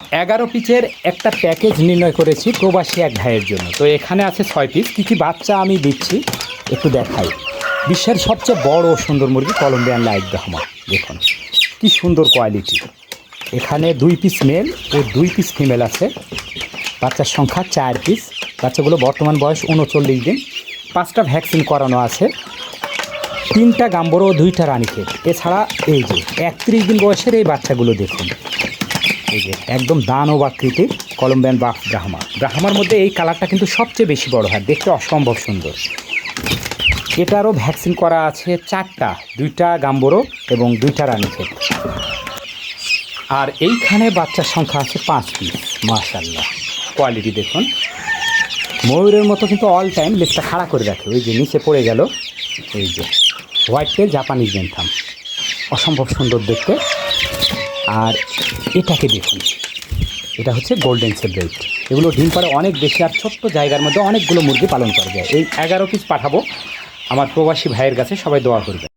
11 পিসের একটা প্যাকেজ নির্ণয় করেছি প্রবাসী এক ভাইয়ের জন্য। তো এখানে আছে 6 পিস। কী কী বাচ্চা আমি দিচ্ছি একটু দেখাই। বিশ্বের সবচেয়ে বড় ও সুন্দর মুরগি কলম্বিয়ান লাইট ব্রাহ্মা, দেখুন কি সুন্দর কোয়ালিটি। এখানে 2 পিস মেল ও 2 পিস ফিমেল আছে। বাচ্চার সংখ্যা 4 পিস। বাচ্চাগুলো বর্তমান বয়স 39 দিন। 5টা ভ্যাকসিন করানো আছে, 3টা গাম্বরো ও 2টা রানীক্ষেত। এছাড়া এই যে 31 দিন বয়সের এই বাচ্চাগুলো দেখুন, এই যে একদম দানব আকৃতির কলম্বিয়ান বাফ ব্রাহ্মা। ব্রাহ্মার মধ্যে এই কালারটা কিন্তু সবচেয়ে বেশি বড় হয়, দেখতে অসম্ভব সুন্দর। এটারও ভ্যাকসিন করা আছে 4টা, 2টা গাম্বরো এবং 2টা রানীক্ষেত। আর এইখানে বাচ্চার সংখ্যা আছে 5 পিস। মাশাআল্লাহ, কোয়ালিটি দেখুন, ময়ূরের মতো কিন্তু অল টাইম লেজটা খাড়া করে রাখে। ওই যে নিচে পড়ে গেল, এই যে হোয়াইট টেল জাপানিজ বেনথাম, অসম্ভব সুন্দর দেখতে। আর এটাকে দেখুন, এটা হচ্ছে গোল্ডেন সেব্রেট। এগুলো ডিম পাড়ে অনেক বেশি, আর ছোট্ট জায়গার মধ্যে অনেকগুলো মুরগি পালন করা যায়। এই 11 পিস পাঠাবো আমার প্রবাসী ভাইয়ের কাছে, সবাই দোয়া করবে।